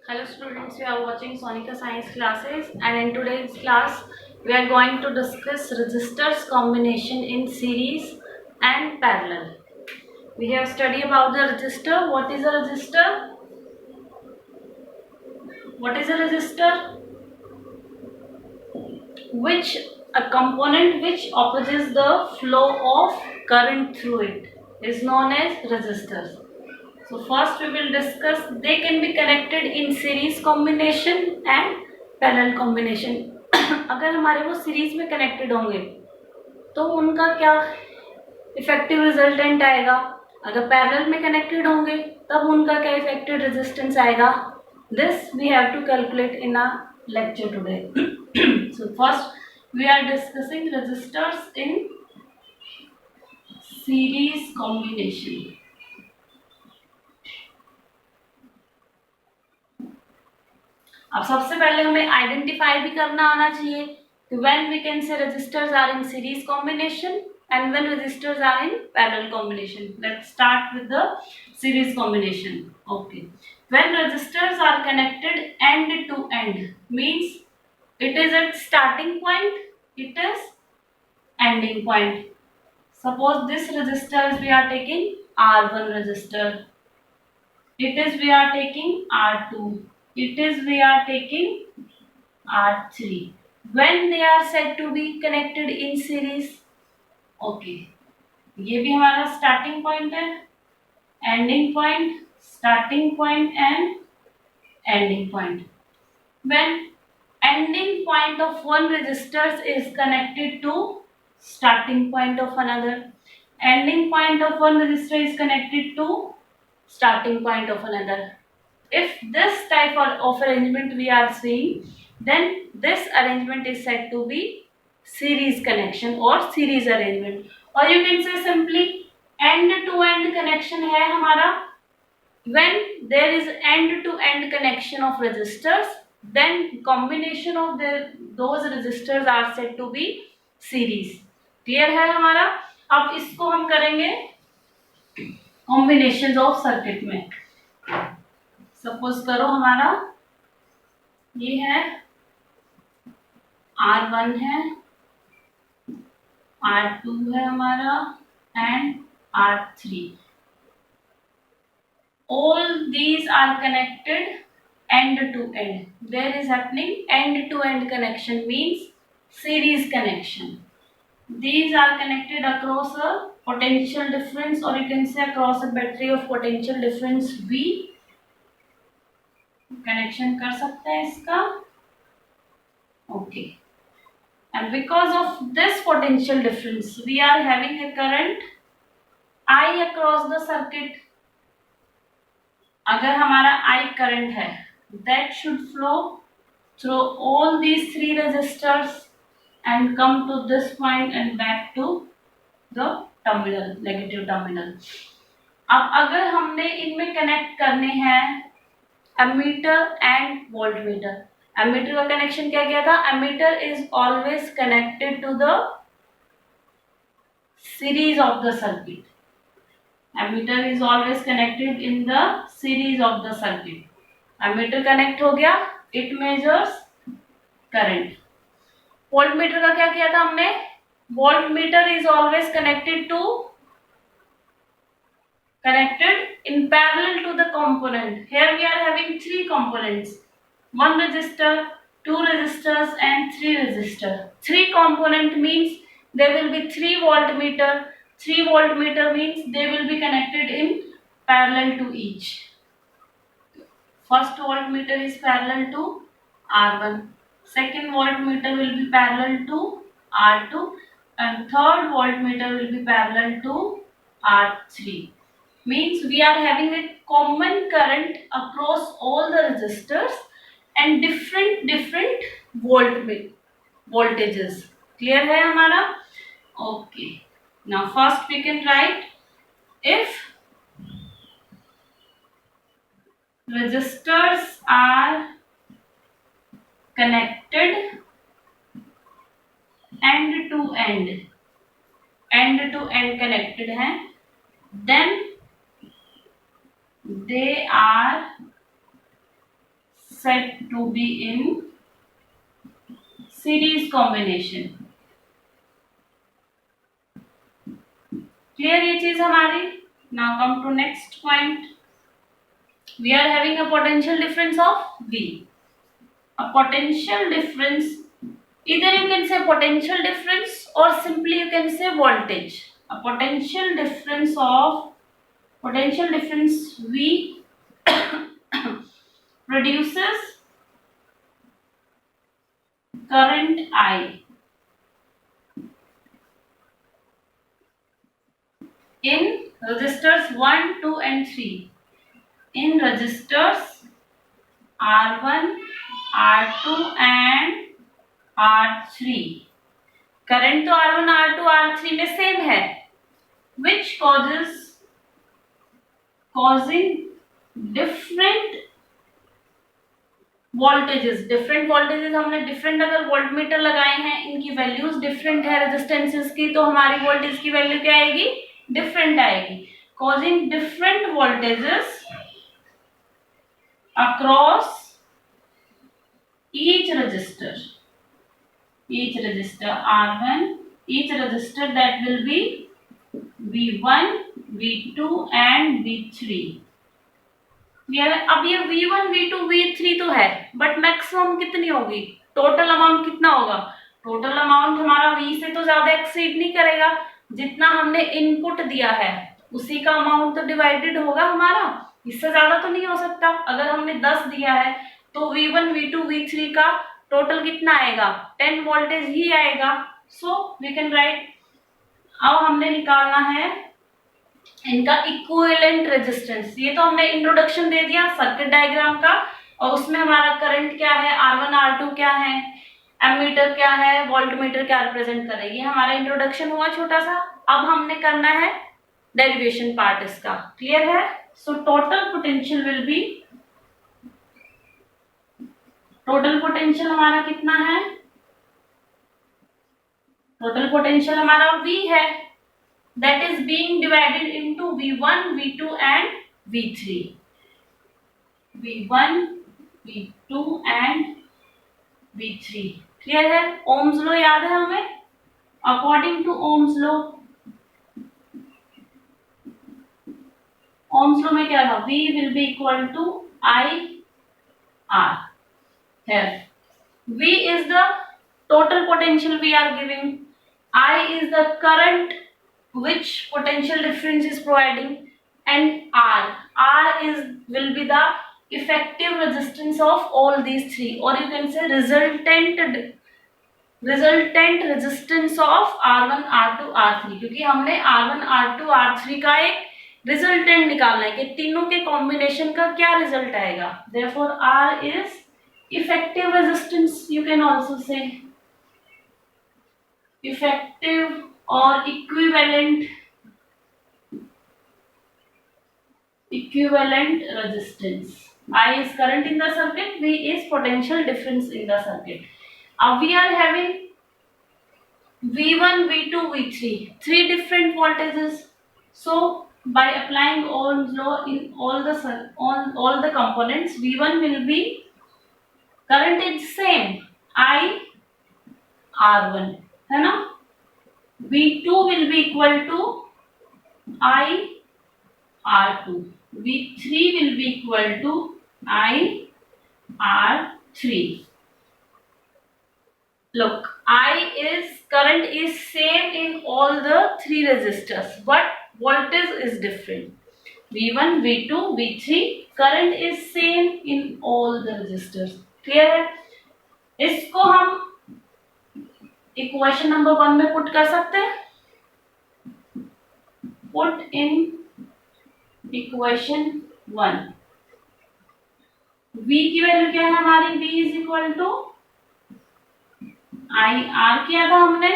Hello students, we are watching Sonika Science classes, and in today's class we are going to discuss resistors combination in series and parallel. We have studied about the resistor. What is a resistor? What is a resistor? Which a component which opposes the flow of current through it is known as resistors. So first we will discuss they can be connected in series combination and parallel combination. अगर हमारे वो series में connected होंगे तो उनका क्या effective resultant आएगा, अगर पैरेलल में कनेक्टेड होंगे तब उनका क्या इफेक्टिव रेजिस्टेंस आएगा. This we have to calculate in a lecture today. So first we are discussing resistors in series combination. अब सबसे पहले हमें आइडेंटिफाई भी करना आना चाहिए कि when we can say resistors are in series combination and when resistors are in parallel combination. Let's start with the series combination. Okay, when resistors are connected end to end means it is at starting point, it is ending point. Suppose this resistors we are taking R1 resistor, it is we are taking R2, it is we are taking R3. When they are said to be connected in series. Okay, ये भी हमारा starting point है, ending point, starting point and ending point. When ending point of one resistor is connected to starting point of another, ending point of one resistor is connected to starting point of another. If this type of arrangement we are seeing, then this arrangement is said to be series connection or series arrangement, or you can say simply end to end connection है हमारा. When there is end to end connection of resistors, then combination of those resistors are said to be series. Clear है हमारा. अब इसको हम करेंगे combination of circuit में. Suppose करो हमारा ये है R1 है, R2 है हमारा and R3. All these are connected end to end. There is happening end to end connection means series connection. These are connected across a potential difference, or you can say across a battery of potential difference V. Connection कर सकते हैं इसका. Okay, and because of this potential difference we are having a current I across the circuit. अगर हमारा I current है, that should flow through all these three resistors and come to this point and back to the terminal, negative terminal. अब अगर हमने इनमें connect करने हैं ammeter and voltmeter. Ammeter का कनेक्शन क्या किया था? Ammeter is always connected to the series of the circuit. Ammeter is always connected in the series of the circuit. Ammeter connect हो गया, इट मेजर्स करंट. वोल्टमीटर का क्या किया था हमने? Voltmeter is always connected in parallel to the component. Here we are having three components, one resistor, two resistors and three resistor. Three component means there will be three voltmeter. Three voltmeter means they will be connected in parallel to each. First voltmeter is parallel to R1, second voltmeter will be parallel to R2, and third voltmeter will be parallel to R3. Means we are having a common current across all the resistors and different voltages. Clear है हमारा? Okay. Now first we can write, if resistors are connected end to end connected हैं, then they are said to be in series combination. Clear ये चीज हमारी. Now come to next point. We are having a potential difference of V. A potential difference, either you can say potential difference or simply you can say voltage. A potential difference V produces current I in resistors 1, 2 and 3. In resistors R1, R2 and R3. Current तो R1, R2, R3 में same है, which causing different voltages. हमने different अगर voltmeter लगाए हैं, इनकी values different है resistances की, तो हमारी वोल्टेज की वैल्यू क्या आएगी, डिफरेंट आएगी. causing different voltages across each resistor R1, each resistor that will be V1, V2 and V3. अब ये V1, V2, V3 तो है, बट मैक्सिमम कितनी होगी, टोटल अमाउंट कितना होगा. टोटल अमाउंट हमारा V से तो ज्यादा एक्सीड नहीं करेगा. जितना हमने इनपुट दिया है उसी का अमाउंट तो डिवाइडेड होगा हमारा, इससे ज्यादा तो नहीं हो सकता. अगर हमने 10 दिया है तो V1, V2, V3 का टोटल कितना आएगा, 10 वोल्टेज ही आएगा. So we can write. अब हमने निकालना है इनका इक्विवेलेंट रेजिस्टेंस. ये तो हमने इंट्रोडक्शन दे दिया सर्किट डायग्राम का, और उसमें हमारा करंट क्या है, R1, R2 क्या है, एमीटर क्या है, वोल्टमीटर क्या रिप्रेजेंट कर रही है. ये हमारा इंट्रोडक्शन हुआ छोटा सा. अब हमने करना है डेरिवेशन पार्ट इसका. क्लियर है. सो टोटल पोटेंशियल हमारा कितना है, टोटल पोटेंशियल हमारा V है, that is being divided into V1, V2 and V3. V1, V2 and V3. Clear है. ओम्स लो याद है हमें. अकॉर्डिंग टू ओम्स लो में क्या था, V will be equal to IR. Here V is the total potential we are giving, I is the current which potential difference is providing, and R will be the effective resistance of all these three, or you can say resultant resistance of R1, R2, R3. क्योंकि हमने R1, R2, R3 का एक resultant निकालना है कि तीनों के combination का क्या रिजल्ट आएगा. Therefore R is effective resistance, you can also say effective or equivalent resistance. I is current in the circuit, V is potential difference in the circuit. Now we are having V1, V2, V3, three different voltages. So by applying Ohm's law in all the components, V1 will be current is same, I R1 है ना. V2 will be equal to I R2. V3 will be equal to I R3. Look, current is same in all the three resistors, but voltage is different. V1, V2, V3, current is same in all the resistors. Clear है. इसको हम equation number 1 में put कर सकते हैं. Put in equation 1. V की value क्या है हमारी, V is equal to IR किया था हमने.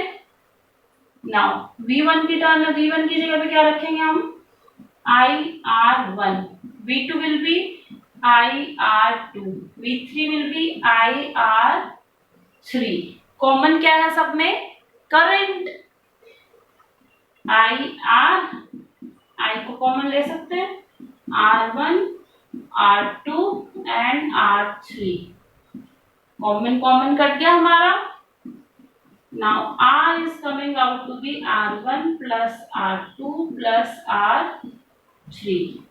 नाउ V1 की टर्म में V1 की जगह पे क्या रखेंगे हम, IR1. V2 will be IR2. V3 will be IR3. Common क्या है सब में, करंट. I को कॉमन ले सकते हैं, R1, R2 and R3. Common cut गया हमारा. Now R is coming out to be R1 plus R2 plus R3.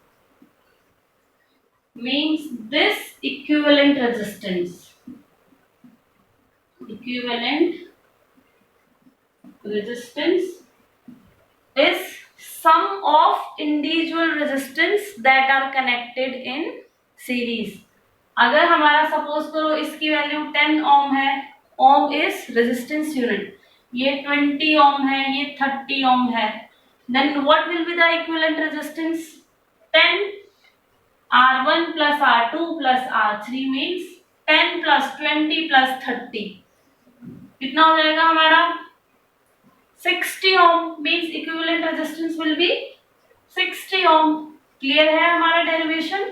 Means this equivalent resistance is sum of individual resistance that are connected in series. अगर हमारा suppose करो इसकी value 10 ओम है, ओम is resistance unit, ये 20 ओम है, ये 30 ohm है, then what will be the equivalent resistance? 10 R1 plus R2 plus R3 means 10 plus 20 plus 30. कितना हो जाएगा हमारा? 60 ohm means equivalent resistance will be 60 ohm. Clear है हमारा डेरिवेशन?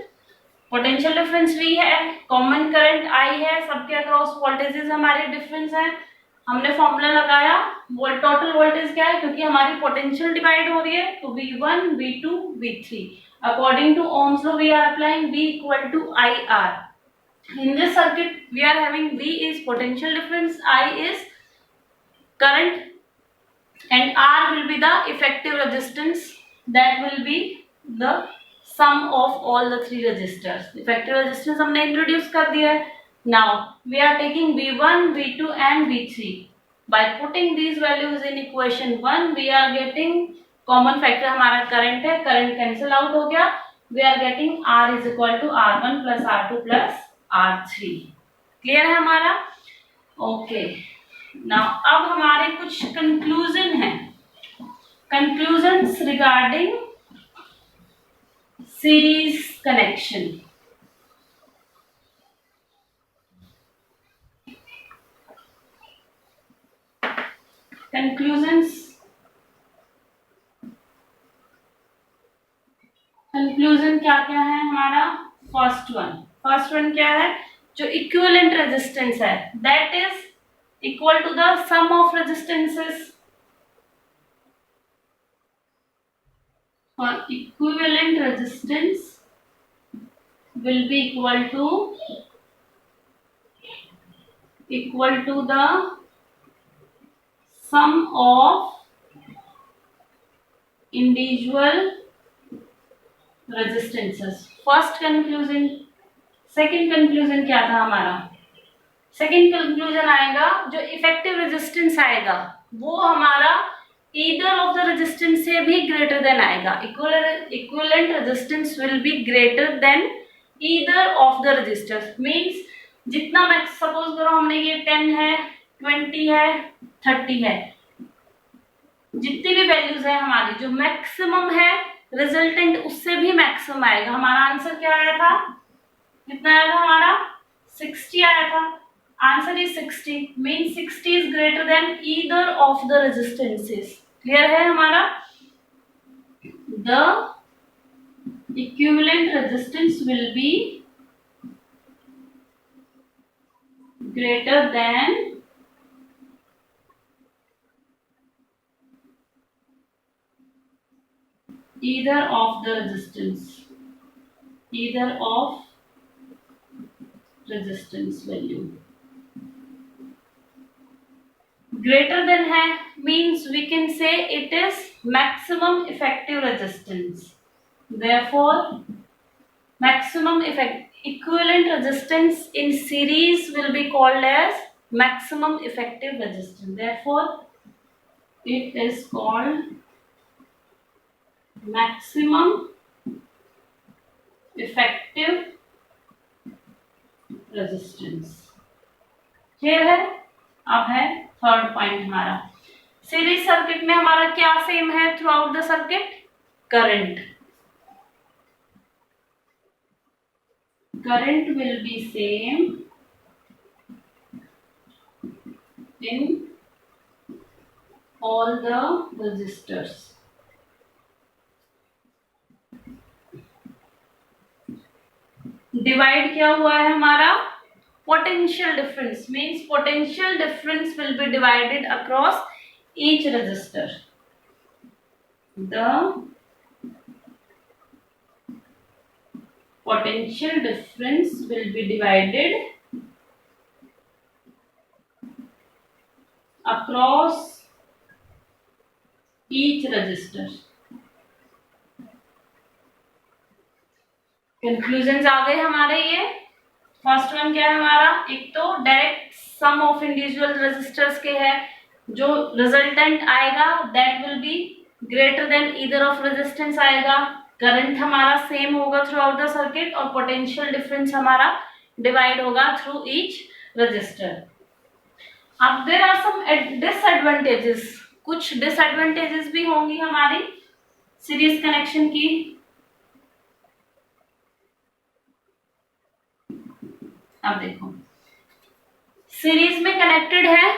पोटेंशियल डिफरेंस V है, कॉमन करंट I है, सबके अक्रॉस वोल्टेजेस हमारे डिफरेंस है. हमने फॉर्मूला लगाया, टोटल वोल्टेज क्या है, क्योंकि हमारी पोटेंशियल डिवाइड हो रही है, तो V1 V2 V3. According to Ohm's law, we are applying V equal to IR. In this circuit, we are having V is potential difference, I is current, and R will be the effective resistance. That will be the sum of all the three resistors. Effective resistance हमने introduce कर दिया है. Now we are taking V1, V2 and V3. By putting these values in equation 1, we are getting common factor हमारा current है, current cancel out हो गया. We are getting R is equal to R1 plus R2 plus R3. Clear है हमारा? Okay. Now अब हमारे कुछ conclusion है, conclusions regarding series connection. Conclusion क्या क्या है हमारा? फर्स्ट वन क्या है? जो इक्विवेलेंट रेजिस्टेंस है, that is equal to the sum of resistances. और equivalent resistance will be equal to the sum of individual resistances. First conclusion. Second conclusion क्या था हमारा? सेकंड कंक्लूजन आएगा, जो इफेक्टिव रेजिस्टेंस आएगा वो हमारा ईदर ऑफ द रेजिस्टेंस से भी ग्रेटर देन आएगा. Equivalent resistance will be greater than either of the resistors. Means जितना मैक्स, सपोज करो हमने ये 10 है, 20 है, 30 है, जितनी भी वैल्यूज है हमारी, जो मैक्सिमम है रिजल्टेंट उससे भी मैक्सिमम आएगा. हमारा आंसर क्या आया था? कितना आया था हमारा? 60 आया था. Answer is 60. Mean 60 is greater than either of the resistances. Clear है हमारा? The equivalent resistance will be greater then either of the resistance value. Greater than है means we can say it is maximum effective resistance. Therefore maximum equivalent resistance in series will be called as maximum effective resistance. Therefore it is called maximum effective resistance. Clear है? अब है third point हमारा. Series circuit में हमारा क्या same है throughout the circuit? Current. Current will be same in all the resistors. Divide क्या हुआ है हमारा? Potential difference. Means potential difference will be divided across each resistor. The potential difference will be divided across each resistor. Conclusions आ गए हमारे। ये first one क्या है हमारा, एक तो direct sum of individual resistors के है, जो रिजल्टेंट आएगा that will be greater than either of resistance आएगा, करंट हमारा सेम होगा थ्रू आउट द सर्किट और पोटेंशियल डिफरेंस हमारा डिवाइड होगा थ्रू ईच रजिस्टर। अब देयर आर सम डिसएडवांटेजेस, कुछ डिसएडवांटेजेस भी होंगी हमारी सीरीज कनेक्शन की। अब देखो सीरीज में कनेक्टेड है,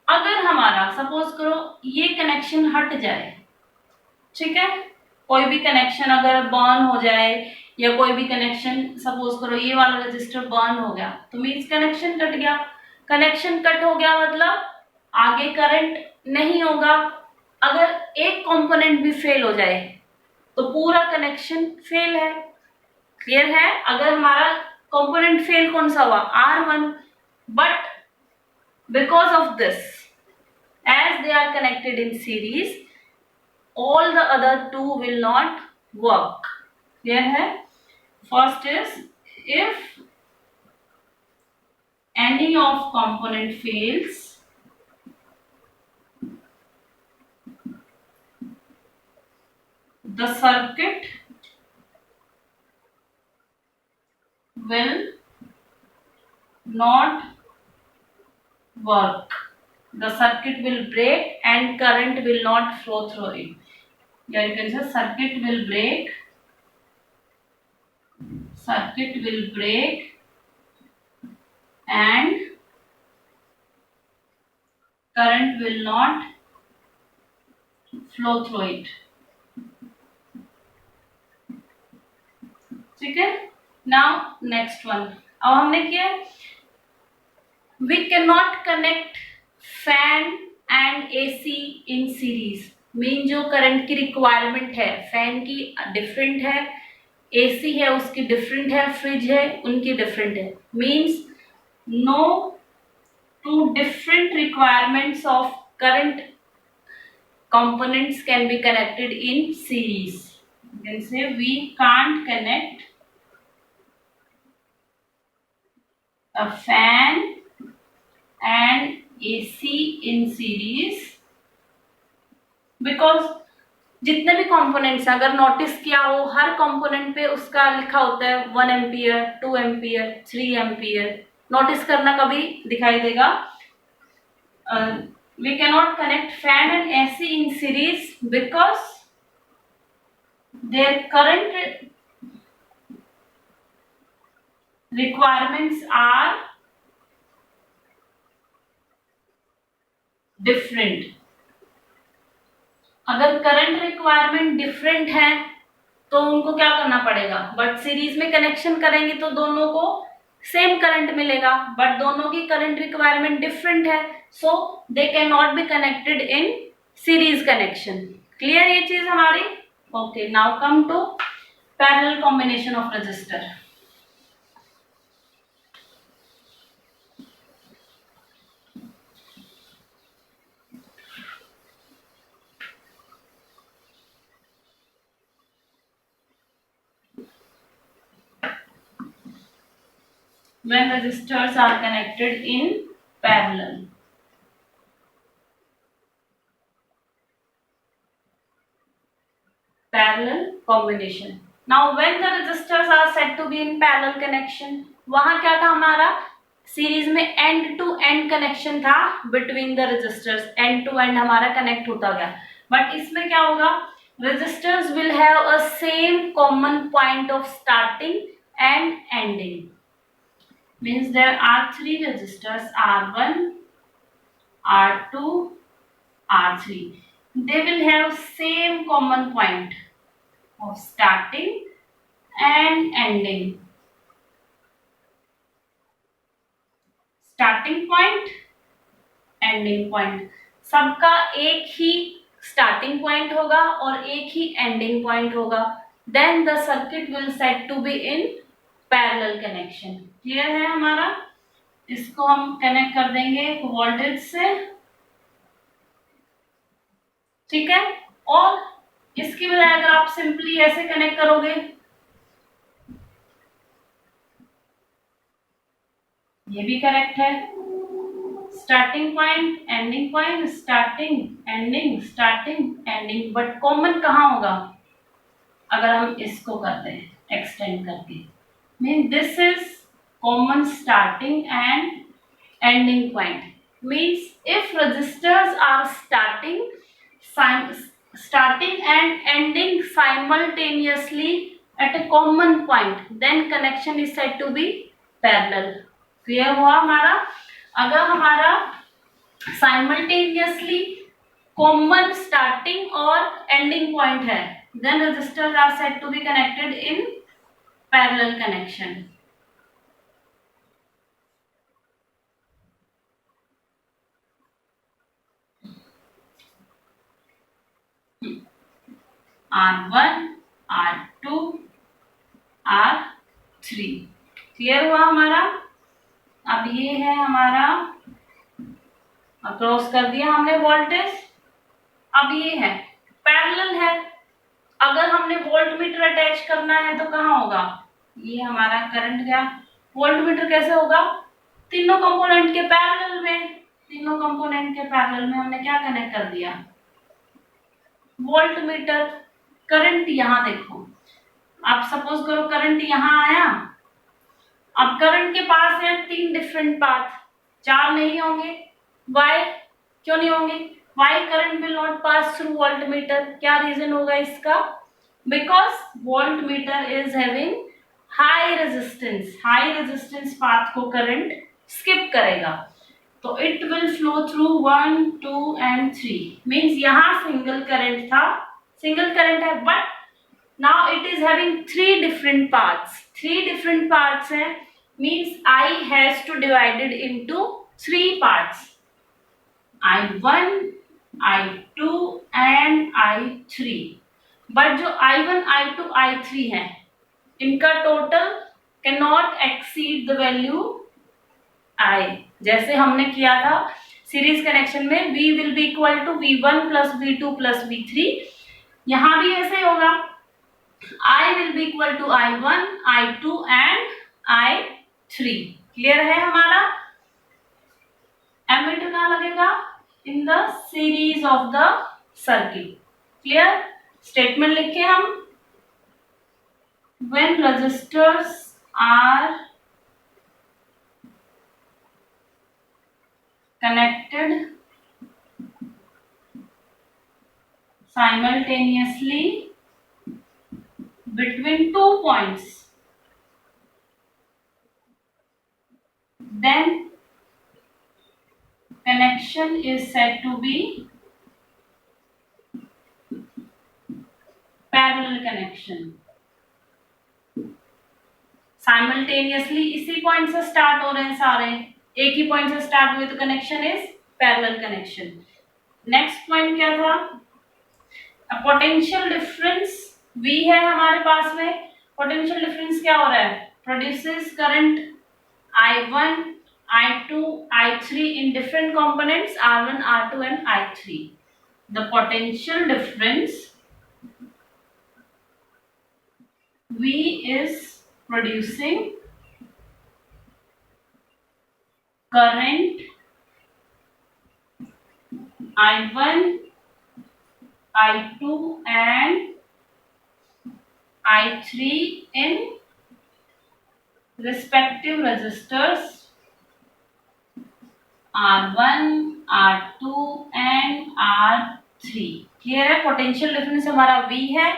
अगर हमारा सपोज करो ये कनेक्शन हट जाए, ठीक है, कोई भी कनेक्शन अगर बर्न हो जाए या कोई भी कनेक्शन सपोज करो ये वाला रजिस्टर बर्न हो गया तो मीन्स कनेक्शन कट गया। कनेक्शन कट हो गया मतलब आगे करंट नहीं होगा। अगर एक कंपोनेंट भी फेल हो जाए तो पूरा कनेक्शन फेल है। क्लियर है? अगर हमारा कंपोनेंट फेल कौन सा हुआ, R1, but because of this as they are connected in series all the other two will not work. Clear है? First is if any of component fails, the circuit will not work. The circuit will break and current will not flow through it. Yeah, you can say circuit will break and current will not flow through it. ठीक है? Now next one. अब हमने किया we cannot connect fan and AC in series. Main जो current की requirement है fan की different है, एसी है उसकी डिफरेंट है, फ्रिज है उनकी डिफरेंट है। Means no two different requirements of current components can be connected in series. You can say we can't connect a fan and AC in series because जितने भी components हैं अगर नोटिस किया हो हर कंपोनेंट पे उसका लिखा होता है 1 एम्पियर, 2 एम्पियर, 3 एम्पियर, नोटिस करना कभी दिखाई देगा। We cannot connect fan and AC in series because their current requirements are different. अगर करंट रिक्वायरमेंट डिफरेंट है तो उनको क्या करना पड़ेगा, बट सीरीज में कनेक्शन करेंगे तो दोनों को सेम करंट मिलेगा, बट दोनों की करंट रिक्वायरमेंट डिफरेंट है, so they cannot be connected in series connection. Clear ये चीज हमारी? Okay, now come to parallel combination of resistor. When resistors are connected in parallel. Parallel combination. Now when the resistors are said to be in parallel connection, वहां क्या था हमारा series में end to end connection था between the resistors, end to end हमारा connect होता गया। But इसमें क्या होगा, resistors will have a same common point of starting and ending. Means there are 3 resistors R1, R2, R3. They will have same common point of starting and ending. Starting point, ending point. सबका एक ही starting point होगा और एक ही ending point होगा. Then the circuit will said to be in parallel connection. Clear है हमारा? इसको हम कनेक्ट कर देंगे एक वोल्टेज से, ठीक है। और इसकी बजाय अगर आप सिंपली ऐसे कनेक्ट करोगे, ये भी करेक्ट है। Starting point, ending point, starting, ending, starting, ending, but common कहाँ होगा? अगर हम इसको करते हैं एक्सटेंड करके, mean this is common starting and ending point. Means if resistors are starting and ending simultaneously at a common point, then connection is said to be parallel. Clear हुआ हमारा? अगर हमारा simultaneously common starting और ending point है, then resistors are said to be connected in parallel connection. R1, R2, R3 clear हुआ हमारा? अब ये है हमारा, क्रॉस कर दिया हमने वोल्टेज। अब ये है पैरेलल है, अगर हमने वोल्ट मीटर अटैच करना है तो कहाँ होगा? ये हमारा करंट गया, वोल्ट मीटर कैसे होगा? तीनों कंपोनेंट के पैरेलल में। तीनों कंपोनेंट के पैरेलल में हमने क्या कनेक्ट कर दिया? Volt meter. करंट यहाँ देखो, आप सपोज करो करंट यहाँ आया, अब करंट के पास है 3 डिफरेंट पाथ, 4 नहीं होंगे। वाई क्यों नहीं होंगे? Why current will not pass through voltmeter. क्या रीजन होगा इसका? Because voltmeter is having high resistance. High resistance path को करंट स्किप करेगा, तो it will flow through 1, 2 and 3। Means यहाँ सिंगल करंट था, सिंगल करंट है, but now it is having 3 different paths. 3 different paths है, means I has to divided into 3 parts, I1, I2 and I3। but जो I1, I2, I3 है, इनका total cannot exceed the value I। जैसे हमने किया था series connection में, V will be equal to V1 plus V2 plus V3, यहाँ भी ऐसे होगा, I will be equal to I1, I2 and I3। Clear है हमारा? एमीटर कहाँ लगेगा? इन the series of the circuit. Clear? Statement लिखे हम, when resistors are connected simultaneously between 2 points, then connection is said to be parallel connection। Simultaneously इसी point से start हो रहे हैं सारे, एक ही पॉइंट से स्टार्ट हुए तो connection is parallel connection. Next point क्या था? पोटेंशियल डिफरेंस V है हमारे पास में, पोटेंशियल डिफरेंस क्या हो रहा है? Produces current I1, I2, I3 in different components R1, R2 and I3। the potential difference V is producing current I1, I2 and I3 in respective resistors R1, R2 and R3। Clear है? Potential difference हमारा V है,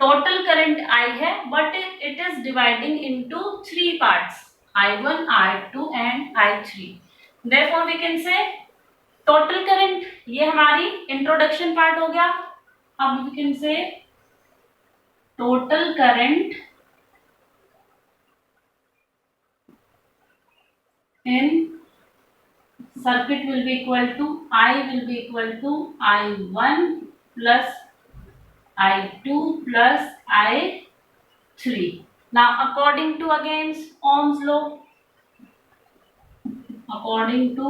total current I है, but it is dividing into 3 parts, I1, I2 and I3। Therefore we can say total current, ये हमारी introduction part हो गया। अब we can say total current in circuit will be equal to I will be equal to I1 plus I2 plus I3 Now according to again Ohm's law, according to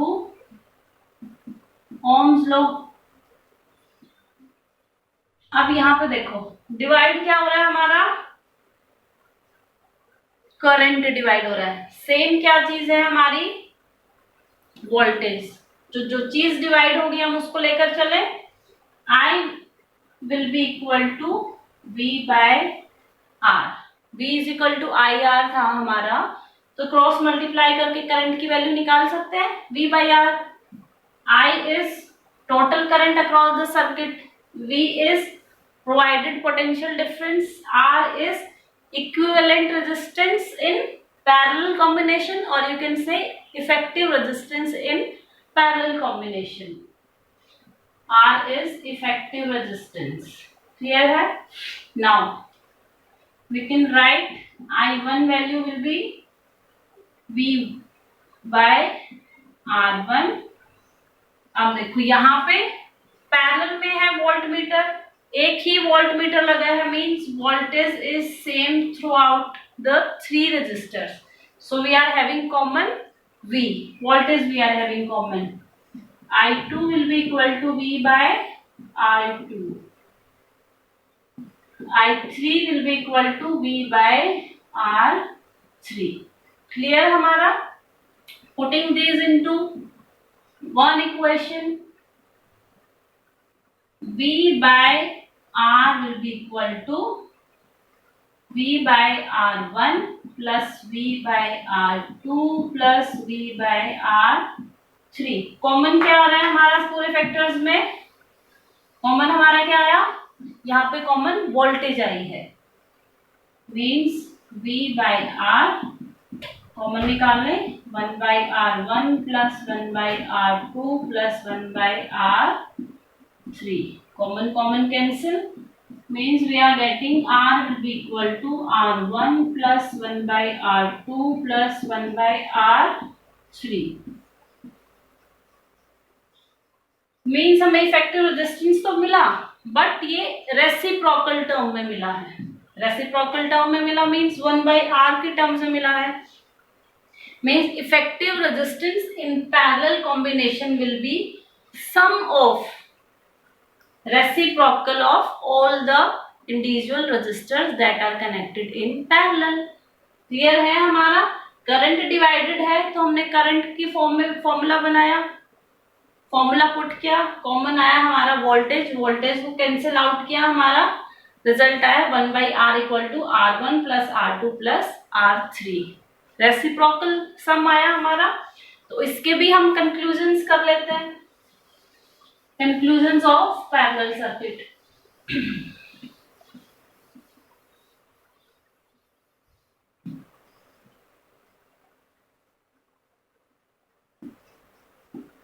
Ohm's law, अब यहाँ पे देखो divide क्या हो रहा है हमारा, current divide हो रहा है। सेम क्या चीज है हमारी, वोल्टेज। जो चीज डिवाइड होगी हम उसको लेकर चले। I will be equal to V by R। V is equal to I R था हमारा, तो क्रॉस मल्टीप्लाई करके करंट की वैल्यू निकाल सकते हैं। V by R, I is total current across the circuit, V is provided potential difference, R is equivalent resistance in parallel combination, or you can say effective resistance in parallel combination। R is effective resistance। Clear है? Now we can write I1 value will be V by R1। अब देखो यहाँ पे parallel में है volt meter, एक ही volt meter लगा है, means voltage is same throughout the three resistors, so we are having common V, voltage we are having common। I2 will be equal to V by R2, I3 will be equal to V by R3। Clear हमारा? Putting these into one equation, V by R will be equal to V by R1 plus V by R2 plus V by R3। Common क्या आ रहा है हमारा पूरे factors में? Common हमारा क्या आया, यहाँ पे कॉमन वोल्टेज आई है, means V by R common निकाल लें, 1 by R1 plus 1 by R2 plus 1 by R3। Common common cancel, means we are getting R will be equal to R1 plus 1 by R2 plus 1 by R3। Means हमें effective resistance तो मिला, but ये reciprocal term में मिला है। Reciprocal term में मिला means 1 by R के टर्म से मिला है। Means effective resistance in parallel combination will be sum of reciprocal of all the individual resistors that are connected in parallel। Clear है हमारा? करंट डिवाइडेड है तो हमने करंट की फॉर्म में फॉर्मूला बनाया, फॉर्मूला पुट किया, कॉमन आया हमारा वोल्टेज, वोल्टेज को कैंसिल आउट किया, हमारा रिजल्ट आया 1 by R equal to R1 plus R2 plus R3। Reciprocal sum आया हमारा। तो इसके भी हम कंक्लूजन्स कर लेते हैं। Conclusions of parallel circuit।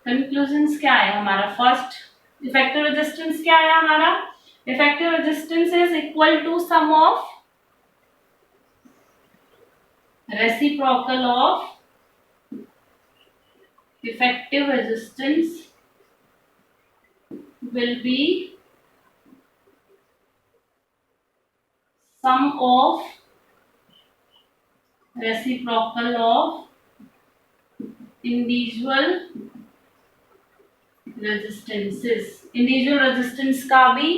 Conclusions क्या है हमारा? फर्स्ट, इफेक्टिव रेजिस्टेंस क्या है हमारा? Effective resistance is equal to sum of reciprocal of effective resistance will be sum of reciprocal of individual resistances। individual resistance का भी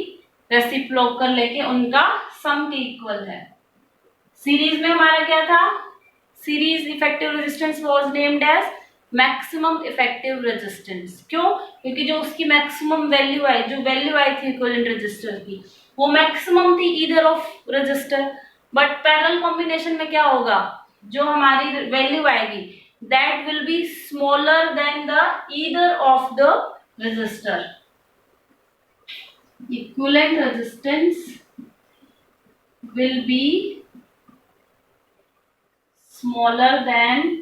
reciprocal लेके उनका सम के इक्वल है। सीरीज में हमारा क्या था? Series effective resistance was named as maximum effective resistance. क्यों? क्योंकि जो उसकी मैक्सिमम वैल्यू आई, जो वैल्यू आई थी इक्विवेलेंट रेजिस्टर की, वो मैक्सिमम थी either of resistor. But parallel combination में क्या होगा, जो हमारी वैल्यू आएगी that will be smaller than the either of the resistor. Equivalent resistance will be smaller than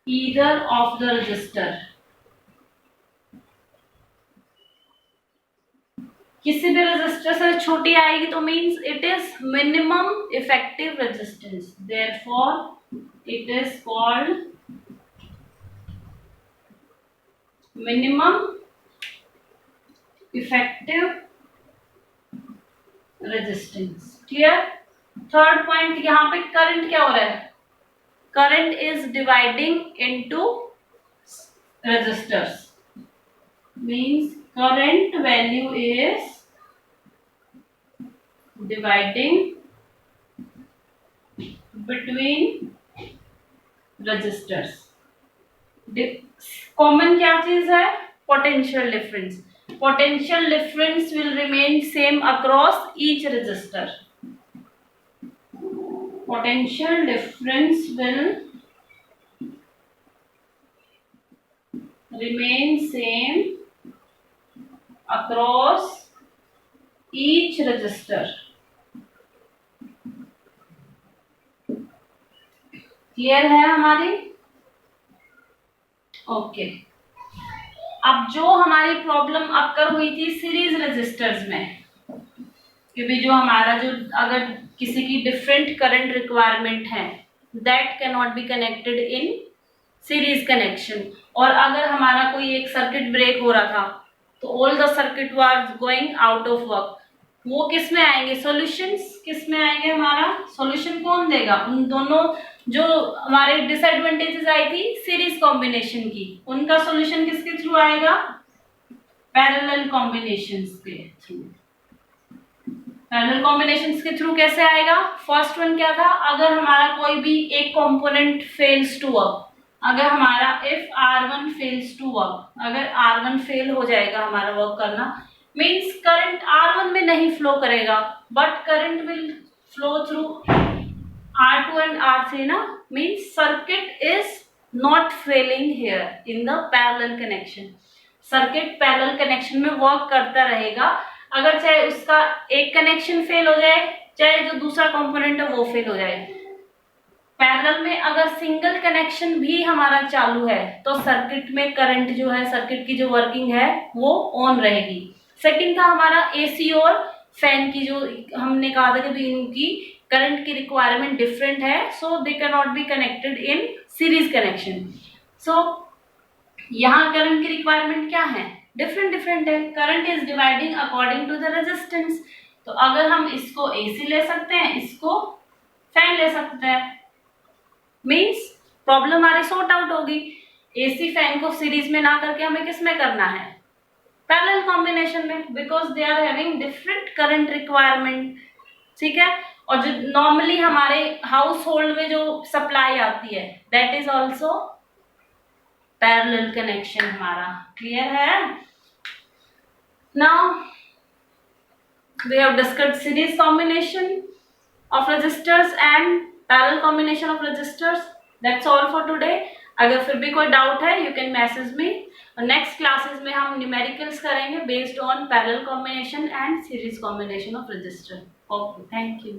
either of the resistor। किसी भी रेजिस्टर से छोटी आएगी तो means it is minimum effective resistance, therefore it is called minimum effective resistance. Clear? Third point, यहाँ पे current क्या हो रहा है, current is dividing into resistors, means current value is dividing between resistors. Common क्या चीज है, potential difference. Potential difference will remain same across each resistor. Potential difference will remain same across each resistor। Clear है हमारी? Okay. अब जो हमारी problem occur हुई थी सीरीज रेजिस्टर्स में, कि भी जो हमारा जो अगर किसी की डिफरेंट करंट रिक्वायरमेंट है that can not be connected in series connection, और अगर हमारा कोई एक सर्किट ब्रेक हो रहा था तो all the circuit was going out of work, वो किस में आएंगे, सॉल्यूशंस किस में आएंगे, हमारा सॉल्यूशन कौन देगा, उन दोनों जो हमारे डिसएडवांटेजेस आई थी सीरीज कॉम्बिनेशन की, उनका सॉल्यूशन किसके थ्रू आएगा, पैरेलल कॉम्बिनेशंस के थ्रू। पैरेलल कॉम्बिनेशंस के थ्रू कैसे आएगा, फर्स्ट वन क्या था, अगर हमारा कोई भी एक कंपोनेंट फेल्स टू वर्क, अगर हमारा if R1 fails to work, अगर R1 फेल हो जाएगा हमारा वर्क करना, मींस करंट R1 में नहीं फ्लो करेगा but current will flow through R2 and R3 ना, means circuit is not failing here in the parallel connection. Circuit parallel connection में वर्क करता रहेगा, अगर चाहे उसका एक कनेक्शन फेल हो जाए, चाहे जो दूसरा कंपोनेंट है वो फेल हो जाए। पैरेलल में अगर सिंगल कनेक्शन भी हमारा चालू है तो सर्किट में करंट जो है, सर्किट की जो वर्किंग है वो ऑन रहेगी। सेकंड था हमारा एसी और फैन की, जो हमने कहा था कि इनकी करंट की रिक्वायरमेंट डिफरेंट है, so they cannot be connected in series connection. So यहाँ करंट की रिक्वायरमेंट क्या है, डिफरेंट है। Current is dividing according to the resistance, तो अगर हम इसको एसी ले सकते हैं, इसको फैन ले सकते हैं, मीन्स प्रॉब्लम हमारी सॉर्ट आउट होगी। एसी फैन को सीरीज में ना करके हमें किस में करना है, पैरेलल कॉम्बिनेशन में, because they are having different current requirement. ठीक है, और जो नॉर्मली हमारे हाउस होल्ड में जो सप्लाई आती है that is also parallel connection हमारा। क्लियर है? Now we have discussed series combination of resistors and parallel combination of resistors। That's all for today। अगर फिर भी कोई डाउट है you can message me। और नेक्स्ट क्लासेस में हम न्यूमेरिकल्स करेंगे based on parallel combination and series combination of resistor। Okay, thank you।